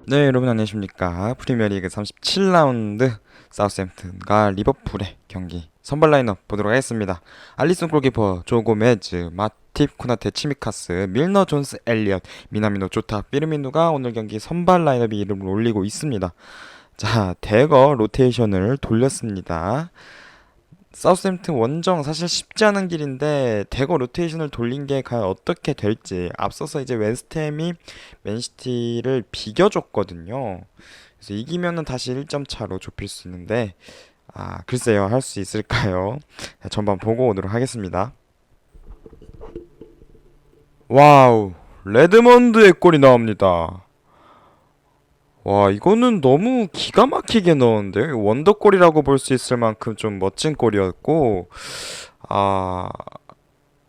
네, 여러분 안녕하십니까. 프리미어리그 37라운드 사우스햄튼과 리버풀의 경기 선발 라인업 보도록 하겠습니다. 알리송 골키퍼, 조 고메즈, 마팁, 코나테, 치미카스, 밀너, 존스, 엘리엇, 미나미노, 조타, 피르미누가 오늘 경기 선발 라인업에 이름을 올리고 있습니다. 자, 대거 로테이션을 돌렸습니다. 사우스햄튼 원정 사실 쉽지 않은 길인데 대거 로테이션을 돌린 게 과연 어떻게 될지. 앞서서 이제 웨스트햄이 맨시티를 비겨줬거든요. 그래서 이기면은 다시 1점 차로 좁힐 수 있는데 글쎄요, 할 수 있을까요? 자, 전반 보고 오도록 하겠습니다. 와우, 레드먼드의 골이 나옵니다. 와, 이거는 너무 기가 막히게 넣었는데요. 원더골이라고 볼 수 있을 만큼 좀 멋진 골이었고, 아,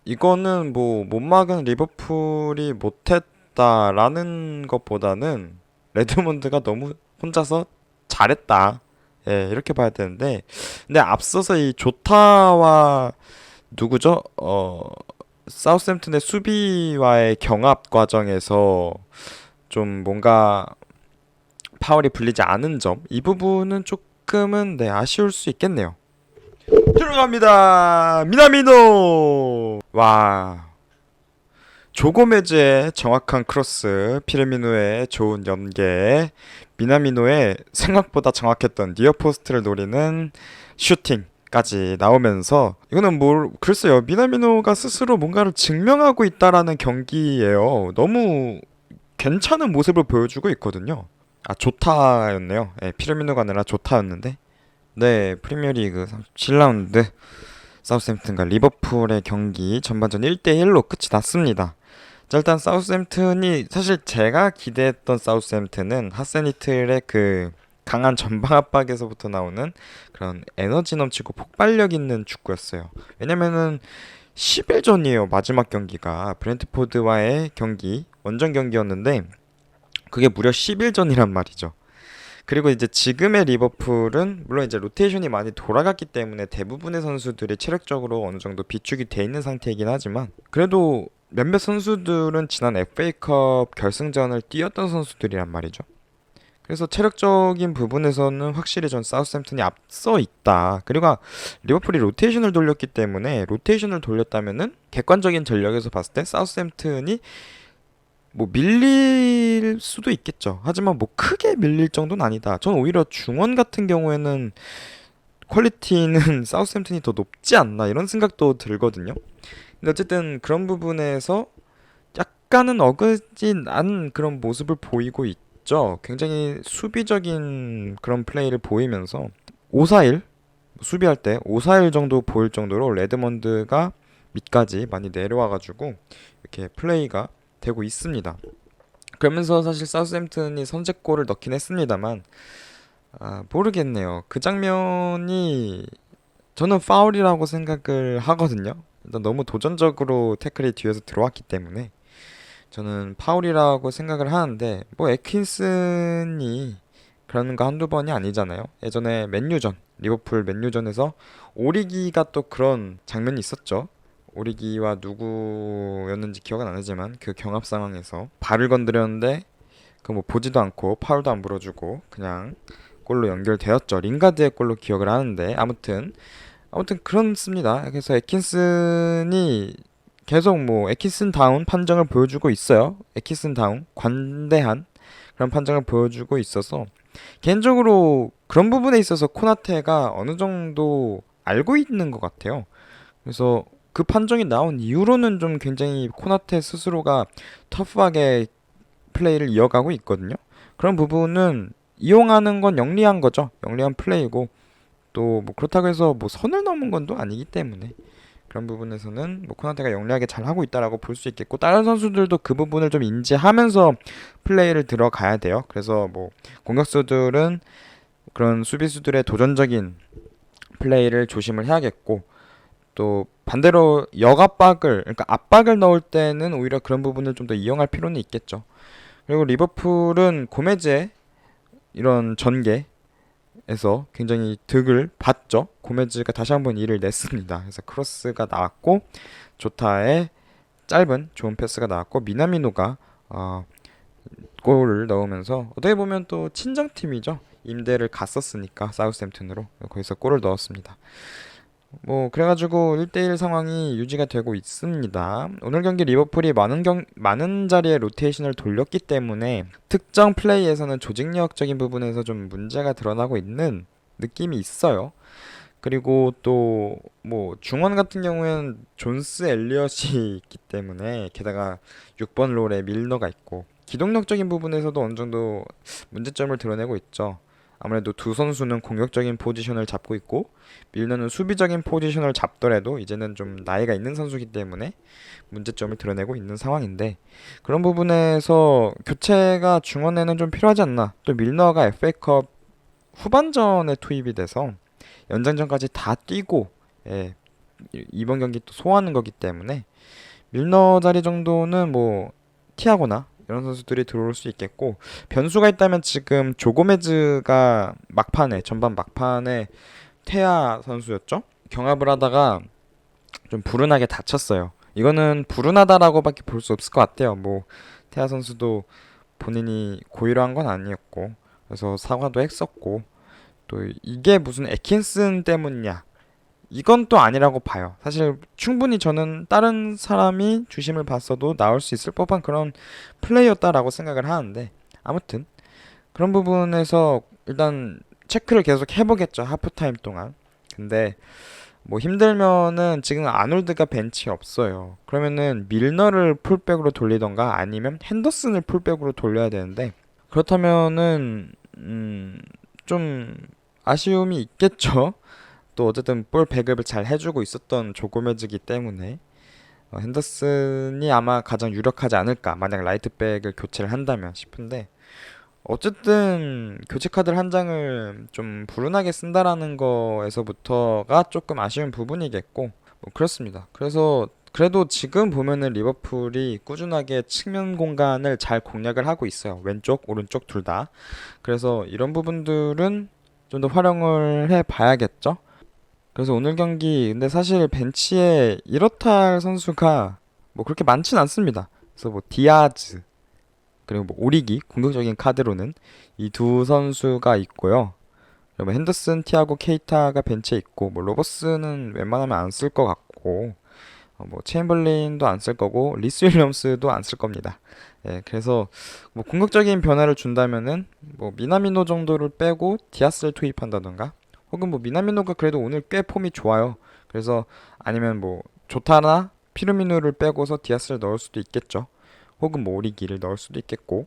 이거는 뭐 못 막은 리버풀이 못했다라는 것보다는 레드몬드가 너무 혼자서 잘했다. 예, 이렇게 봐야 되는데, 근데 앞서서 이 조타와 누구죠? 사우스햄튼의 수비와의 경합 과정에서 좀 뭔가 파울이 불리지 않은 점, 이 부분은 조금은 아쉬울 수 있겠네요. 들어갑니다. 미나미노. 와. 조고메즈의 정확한 크로스, 피르미누의 좋은 연계, 미나미노의 생각보다 정확했던 니어포스트를 노리는 슈팅까지 나오면서 이거는 뭘 글쎄요. 미나미노가 스스로 뭔가를 증명하고 있다라는 경기예요. 너무 괜찮은 모습을 보여주고 있거든요. 조타였네요. 네, 피르미누가 아니라 조타였는데. 네, 프리미어리그 37라운드 사우스햄튼과 리버풀의 경기 전반전 1대1로 끝이 났습니다. 자, 일단 사우스햄튼이 사실 제가 기대했던 사우스햄튼은 하센이틀의 그 강한 전방 압박에서부터 나오는 그런 에너지 넘치고 폭발력 있는 축구였어요. 왜냐면은 10일 전이에요. 마지막 경기가 브렌트포드와의 경기, 원정 경기였는데 그게 무려 10일 전이란 말이죠. 그리고 이제 지금의 리버풀은 물론 이제 로테이션이 많이 돌아갔기 때문에 대부분의 선수들이 체력적으로 어느 정도 비축이 돼 있는 상태이긴 하지만 그래도 몇몇 선수들은 지난 FA컵 결승전을 뛰었던 선수들이란 말이죠. 그래서 체력적인 부분에서는 확실히 전 사우스햄튼이 앞서 있다. 그리고 리버풀이 로테이션을 돌렸기 때문에 로테이션을 돌렸다면은 객관적인 전력에서 봤을 때 사우스햄튼이 뭐 밀릴 수도 있겠죠. 하지만 뭐 크게 밀릴 정도는 아니다. 전 오히려 중원 같은 경우에는 퀄리티는 사우스햄튼이 더 높지 않나 이런 생각도 들거든요. 근데 어쨌든 그런 부분에서 약간은 어그진 않은 그런 모습을 보이고 있죠. 굉장히 수비적인 그런 플레이를 보이면서 5-4-1 수비할 때 5-4-1 정도 보일 정도로 레드먼드가 밑까지 많이 내려와가지고 이렇게 플레이가 되고 있습니다. 그러면서 사실 사우스햄튼이 선제골을 넣긴 했습니다만 모르겠네요. 그 장면이 저는 파울이라고 생각을 하거든요. 일단 너무 도전적으로 태클이 뒤에서 들어왔기 때문에 저는 파울이라고 생각을 하는데 뭐 에킨슨이 그러는 거 한두 번이 아니잖아요. 예전에 맨유전, 리버풀 맨유전에서 오리기가 또 그런 장면이 있었죠. 오리기와 누구였는지 기억은 안 나지만 그 경합 상황에서 발을 건드렸는데 그 뭐 보지도 않고 파울도 안 불어주고 그냥 골로 연결되었죠. 링가드의 골로 기억을 하는데 아무튼 그렇습니다. 그래서 에킨슨이 계속 뭐 에킨슨 다운 판정을 보여주고 있어요. 에킨슨 다운 관대한 그런 판정을 보여주고 있어서 개인적으로 그런 부분에 있어서 코나테가 어느 정도 알고 있는 것 같아요. 그래서 그 판정이 나온 이후로는 좀 굉장히 코나테 스스로가 터프하게 플레이를 이어가고 있거든요. 그런 부분은 이용하는 건 영리한 거죠. 영리한 플레이고 또 뭐 그렇다고 해서 뭐 선을 넘은 건 또 아니기 때문에 그런 부분에서는 뭐 코나테가 영리하게 잘 하고 있다라고 볼 수 있겠고 다른 선수들도 그 부분을 좀 인지하면서 플레이를 들어가야 돼요. 그래서 뭐 공격수들은 그런 수비수들의 도전적인 플레이를 조심을 해야겠고 또 반대로 역압박을 그러니까 압박을 넣을 때는 오히려 그런 부분을 좀 더 이용할 필요는 있겠죠. 그리고 리버풀은 고메즈의 이런 전개에서 굉장히 득을 봤죠. 고메즈가 다시 한번 이를 냈습니다. 그래서 크로스가 나왔고 조타의 짧은 좋은 패스가 나왔고 미나미노가 골을 넣으면서 어떻게 보면 또 친정팀이죠. 임대를 갔었으니까 사우스햄튼으로 거기서 골을 넣었습니다. 뭐 그래가지고 1대1 상황이 유지가 되고 있습니다. 오늘 경기 리버풀이 많은 자리에 로테이션을 돌렸기 때문에 특정 플레이에서는 조직력적인 부분에서 좀 문제가 드러나고 있는 느낌이 있어요. 그리고 또 뭐 중원 같은 경우에는 존스 엘리엇이 있기 때문에 게다가 6번 롤에 밀너가 있고 기동력적인 부분에서도 어느 정도 문제점을 드러내고 있죠. 아무래도 두 선수는 공격적인 포지션을 잡고 있고 밀너는 수비적인 포지션을 잡더라도 이제는 좀 나이가 있는 선수이기 때문에 문제점을 드러내고 있는 상황인데 그런 부분에서 교체가 중원에는 좀 필요하지 않나. 또 밀너가 FA컵 후반전에 투입이 돼서 연장전까지 다 뛰고 예, 이번 경기 또 소화하는 거기 때문에 밀너 자리 정도는 뭐 티아고나 이런 선수들이 들어올 수 있겠고 변수가 있다면 지금 조고메즈가 막판에 전반 막판에 테아 선수였죠. 경합을 하다가 좀 불운하게 다쳤어요. 이거는 불운하다라고밖에 볼 수 없을 것 같아요. 뭐 테아 선수도 본인이 고의로 한 건 아니었고 그래서 사과도 했었고 또 이게 무슨 애킨슨 때문이냐 이건 또 아니라고 봐요. 사실 충분히 저는 다른 사람이 주심을 봤어도 나올 수 있을 법한 그런 플레이였다라고 생각을 하는데 아무튼 그런 부분에서 일단 체크를 계속 해보겠죠. 하프타임 동안. 근데 뭐 힘들면은 지금 아놀드가 벤치에 없어요. 그러면은 밀너를 풀백으로 돌리던가 아니면 핸더슨을 풀백으로 돌려야 되는데 그렇다면은 좀 아쉬움이 있겠죠. 또 어쨌든 볼 배급을 잘 해주고 있었던 조고메즈기 때문에 핸더슨이 아마 가장 유력하지 않을까 만약 라이트백을 교체를 한다면 싶은데 어쨌든 교체 카드를 한 장을 좀 불운하게 쓴다라는 거에서부터가 조금 아쉬운 부분이겠고 뭐 그렇습니다. 그래서 그래도 지금 보면은 리버풀이 꾸준하게 측면 공간을 잘 공략을 하고 있어요. 왼쪽, 오른쪽 둘 다. 그래서 이런 부분들은 좀 더 활용을 해 봐야겠죠. 그래서 오늘 경기 근데 사실 벤치에 이렇다 할 선수가 뭐 그렇게 많진 않습니다. 그래서 뭐 디아즈 그리고 뭐 오리기 공격적인 카드로는 이 두 선수가 있고요. 그리고 뭐 핸더슨, 티아고, 케이타가 벤치에 있고 뭐 로버스는 웬만하면 안 쓸 것 같고 뭐 체인벌린도 안 쓸 거고 리스 윌리엄스도 안 쓸 겁니다. 예, 그래서 뭐 공격적인 변화를 준다면은 뭐 미나미노 정도를 빼고 디아스를 투입한다던가 혹은 뭐 미나미노가 그래도 오늘 꽤 폼이 좋아요. 그래서 아니면 뭐 조타나 피르미노를 빼고서 디아스를 넣을 수도 있겠죠. 혹은 뭐 오리기를 넣을 수도 있겠고.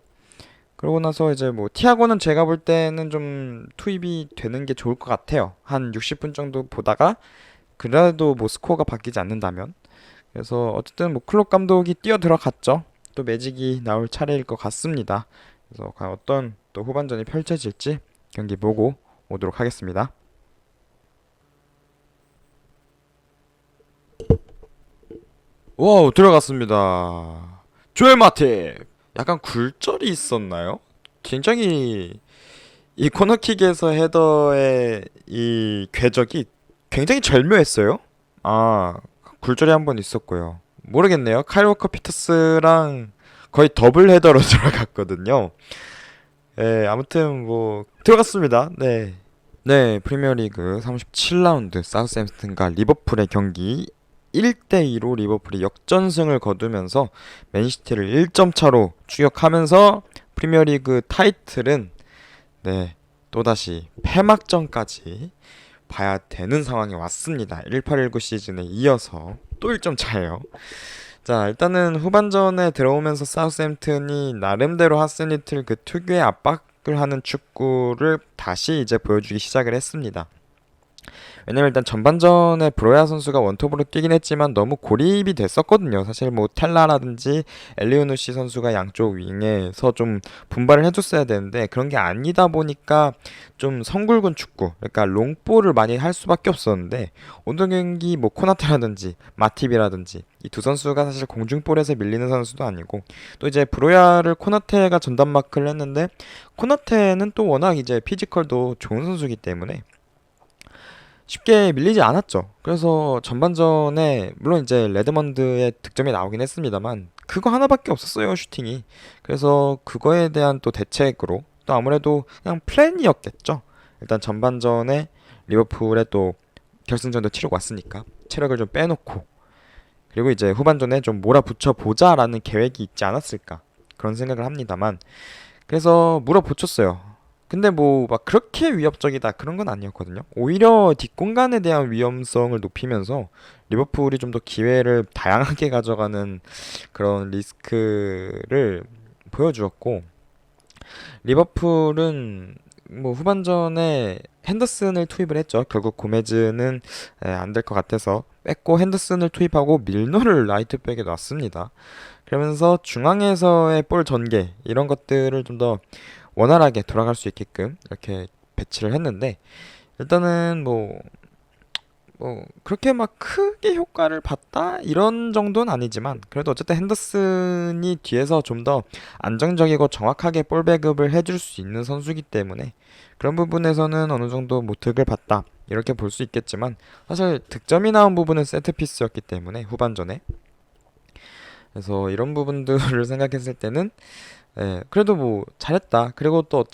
그러고 나서 이제 뭐 티아고는 제가 볼 때는 좀 투입이 되는 게 좋을 것 같아요. 한 60분 정도 보다가 그래도 뭐 스코어가 바뀌지 않는다면. 그래서 어쨌든 뭐 클롭 감독이 뛰어 들어갔죠. 또 매직이 나올 차례일 것 같습니다. 그래서 과연 어떤 또 후반전이 펼쳐질지 경기 보고 오도록 하겠습니다. 와우 들어갔습니다. 조엘 마팁 약간 굴절이 있었나요? 굉장히 이 코너킥에서 헤더의 이 궤적이 굉장히 절묘했어요. 아 굴절이 한 번 있었고요. 모르겠네요. 카일 워커 피터스랑 거의 더블 헤더로 들어갔거든요. 예, 아무튼 뭐 들어갔습니다. 네. 네, 프리미어리그 37라운드 사우스햄프턴과 리버풀의 경기 1대2로 리버풀이 역전승을 거두면서 맨시티를 1점 차로 추격하면서 프리미어리그 타이틀은 네, 또다시 폐막전까지 봐야 되는 상황이 왔습니다. 18-19 시즌에 이어서 또 1점 차예요. 자, 일단은 후반전에 들어오면서 사우스햄튼이 나름대로 하센리틀 그 특유의 압박을 하는 축구를 다시 이제 보여주기 시작을 했습니다. 왜냐면 일단 전반전에 브로야 선수가 원톱으로 뛰긴 했지만 너무 고립이 됐었거든요. 사실 뭐 텔라라든지 엘리오누시 선수가 양쪽 윙에서 좀 분발을 해줬어야 되는데 그런 게 아니다 보니까 좀 성굵은 축구, 그러니까 롱볼을 많이 할 수밖에 없었는데 오늘 경기 뭐 코나테라든지 마팁이라든지 이 두 선수가 사실 공중볼에서 밀리는 선수도 아니고 또 이제 브로야를 코나테가 전담 마크를 했는데 코나테는 또 워낙 이제 피지컬도 좋은 선수이기 때문에 쉽게 밀리지 않았죠. 그래서 전반전에 물론 이제 레드먼드의 득점이 나오긴 했습니다만 그거 하나밖에 없었어요, 슈팅이. 그래서 그거에 대한 또 대책으로 또 아무래도 그냥 플랜이었겠죠. 일단 전반전에 리버풀에 또 결승전도 치르고 왔으니까 체력을 좀 빼놓고 그리고 이제 후반전에 좀 몰아붙여 보자라는 계획이 있지 않았을까 그런 생각을 합니다만 그래서 물어붙였어요. 근데 뭐 막 그렇게 위협적이다 그런 건 아니었거든요. 오히려 뒷공간에 대한 위험성을 높이면서 리버풀이 좀 더 기회를 다양하게 가져가는 그런 리스크를 보여주었고 리버풀은 뭐 후반전에 핸더슨을 투입을 했죠. 결국 고메즈는 안 될 것 같아서 뺐고 핸더슨을 투입하고 밀너를 라이트백에 놨습니다. 그러면서 중앙에서의 볼 전개 이런 것들을 좀 더 원활하게 돌아갈 수 있게끔 이렇게 배치를 했는데 일단은 뭐 그렇게 막 크게 효과를 봤다 이런 정도는 아니지만 그래도 어쨌든 핸더슨이 뒤에서 좀 더 안정적이고 정확하게 볼 배급을 해줄 수 있는 선수이기 때문에 그런 부분에서는 어느 정도 뭐 득을 봤다 이렇게 볼 수 있겠지만 사실 득점이 나온 부분은 세트피스였기 때문에 후반전에 그래서 이런 부분들을 생각했을 때는 그래도 뭐 잘했다. 그리고 또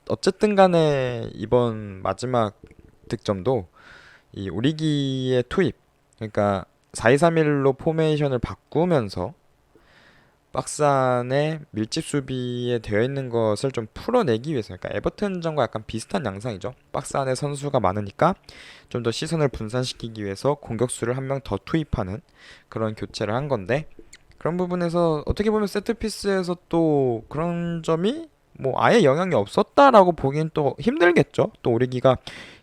어쨌든 간에 이번 마지막 득점도 이 오리기의 투입, 그러니까 4-2-3-1로 포메이션을 바꾸면서 박스 안에 밀집 수비에 되어 있는 것을 좀 풀어내기 위해서, 그러니까 에버튼전과 약간 비슷한 양상이죠. 박스 안에 선수가 많으니까 좀 더 시선을 분산시키기 위해서 공격수를 한 명 더 투입하는 그런 교체를 한 건데 그런 부분에서 어떻게 보면 세트피스에서 또 그런 점이 뭐 아예 영향이 없었다라고 보기엔 또 힘들겠죠. 또 오리기가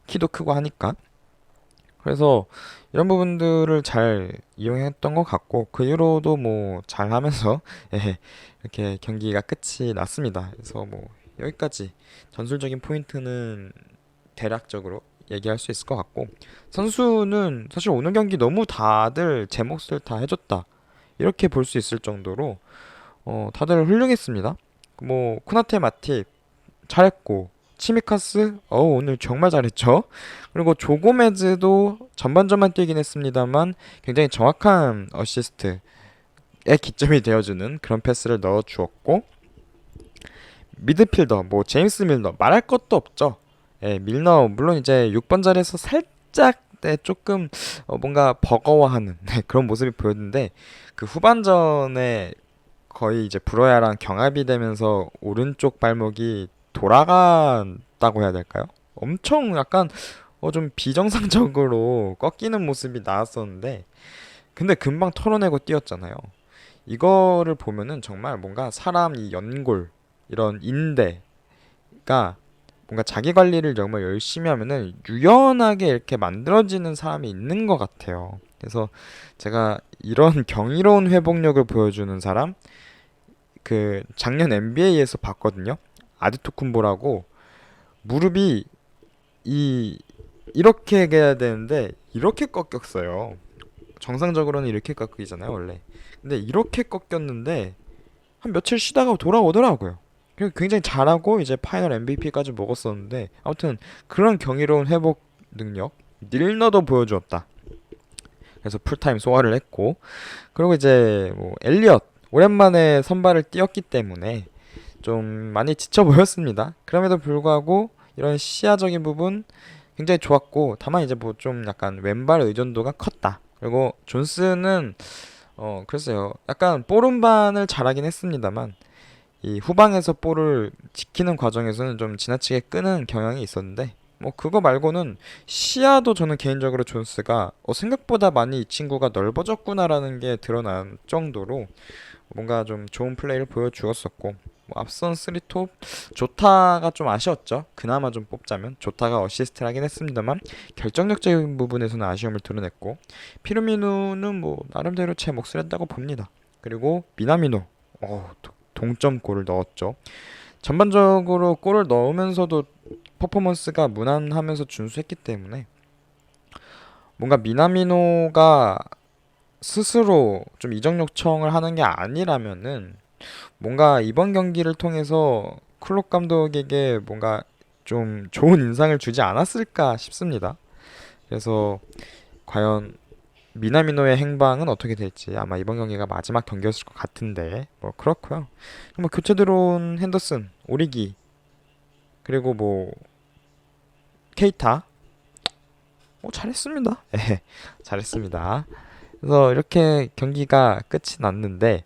키도 크고 하니까. 그래서 이런 부분들을 잘 이용했던 것 같고 그 이후로도 뭐 잘하면서 예, 이렇게 경기가 끝이 났습니다. 그래서 뭐 여기까지 전술적인 포인트는 대략적으로 얘기할 수 있을 것 같고 선수는 사실 오늘 경기 너무 다들 제 몫을 다 해줬다 이렇게 볼 수 있을 정도로 다들 훌륭했습니다. 뭐 코나테 마팁 잘했고 치미카스 오늘 정말 잘했죠. 그리고 조고메즈도 전반전만 뛰긴 했습니다만 굉장히 정확한 어시스트에 기점이 되어주는 그런 패스를 넣어주었고 미드필더 뭐 제임스 밀너 말할 것도 없죠. 예, 밀너 물론 이제 6번 자리에서 살짝 조금 뭔가 버거워하는 그런 모습이 보였는데 그 후반전에 거의 이제 브로야랑 경합이 되면서 오른쪽 발목이 돌아간다고 해야 될까요? 엄청 약간 좀 비정상적으로 꺾이는 모습이 나왔었는데 근데 금방 털어내고 뛰었잖아요. 이거를 보면은 정말 뭔가 사람 이 연골 이런 인대가 뭔가 자기 관리를 정말 열심히 하면은 유연하게 이렇게 만들어지는 사람이 있는 것 같아요. 그래서 제가 이런 경이로운 회복력을 보여주는 사람 그 작년 NBA에서 봤거든요. 아디토쿤보라고 무릎이 이 이렇게 해야 되는데 이렇게 꺾였어요. 정상적으로는 이렇게 꺾이잖아요, 원래. 근데 이렇게 꺾였는데 한 며칠 쉬다가 돌아오더라고요. 굉장히 잘하고 이제 파이널 MVP까지 먹었었는데 아무튼 그런 경이로운 회복 능력 닐너도 보여주었다. 그래서 풀타임 소화를 했고 그리고 이제 뭐 엘리엇 오랜만에 선발을 뛰었기 때문에 좀 많이 지쳐 보였습니다. 그럼에도 불구하고 이런 시야적인 부분 굉장히 좋았고 다만 이제 뭐 좀 약간 왼발 의존도가 컸다. 그리고 존스는 글쎄요 약간 볼 운반을 잘하긴 했습니다만 이 후방에서 볼을 지키는 과정에서는 좀 지나치게 끄는 경향이 있었는데 뭐 그거 말고는 시야도 저는 개인적으로 존스가 생각보다 많이 이 친구가 넓어졌구나라는 게 드러난 정도로 뭔가 좀 좋은 플레이를 보여주었었고 뭐 앞선 3톱 조타가 좀 아쉬웠죠. 그나마 좀 뽑자면 조타가 어시스트를 하긴 했습니다만 결정력적인 부분에서는 아쉬움을 드러냈고 피르미누는 뭐 나름대로 제 몫을 했다고 봅니다. 그리고 미나미노 동점골을 넣었죠. 전반적으로 골을 넣으면서도 퍼포먼스가 무난하면서 준수했기 때문에 뭔가 미나미노가 스스로 좀 이적 요청을 하는 게 아니라면은 뭔가 이번 경기를 통해서 클롭 감독에게 뭔가 좀 좋은 인상을 주지 않았을까 싶습니다. 그래서 과연 미나미노의 행방은 어떻게 될지 아마 이번 경기가 마지막 경기였을 것 같은데 뭐 그렇고요. 뭐 교체 들어온 핸더슨, 오리기 그리고 뭐 케이타 잘했습니다. 예, 잘했습니다. 그래서 이렇게 경기가 끝이 났는데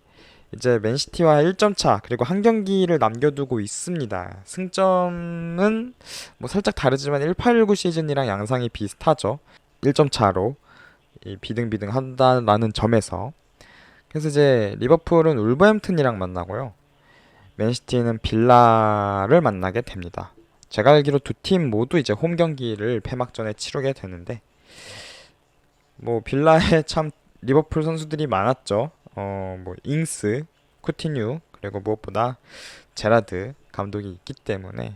이제 맨시티와 1점 차 그리고 한 경기를 남겨두고 있습니다. 승점은 뭐 살짝 다르지만 1819 시즌이랑 양상이 비슷하죠. 1점 차로 이 비등비등 한다라는 점에서 그래서 이제 리버풀은 울버햄튼이랑 만나고요. 맨시티는 빌라를 만나게 됩니다. 제가 알기로 두 팀 모두 이제 홈 경기를 폐막전에 치르게 되는데 뭐 빌라에 참 리버풀 선수들이 많았죠. 뭐 잉스, 쿠티뉴 그리고 무엇보다 제라드 감독이 있기 때문에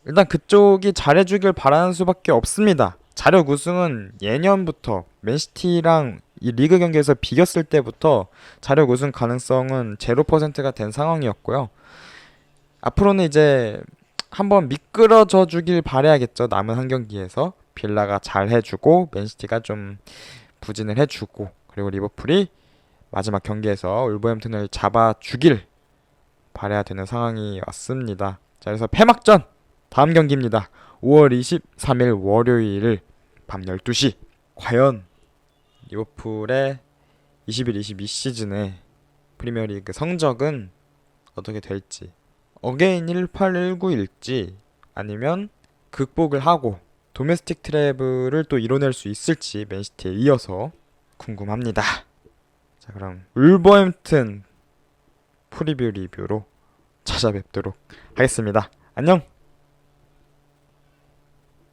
일단 그쪽이 잘해주길 바라는 수밖에 없습니다. 자력 우승은 예년부터 맨시티랑 이 리그 경기에서 비겼을 때부터 자력 우승 가능성은 0%가 된 상황이었고요. 앞으로는 이제 한번 미끄러져 주길 바라야겠죠. 남은 한 경기에서 빌라가 잘 해주고 맨시티가 좀 부진을 해주고 그리고 리버풀이 마지막 경기에서 울버햄튼을 잡아주길 바라야 되는 상황이 왔습니다. 자, 그래서 폐막전 다음 경기입니다. 5월 23일 월요일 밤 12시 과연 리버풀의 21-22 시즌의 프리미어리그 성적은 어떻게 될지 어게인 1819일지 아니면 극복을 하고 도메스틱 트래블을 또 이뤄낼 수 있을지 맨시티에 이어서 궁금합니다. 자, 그럼 울버햄튼 프리뷰 리뷰로 찾아뵙도록 하겠습니다. 안녕!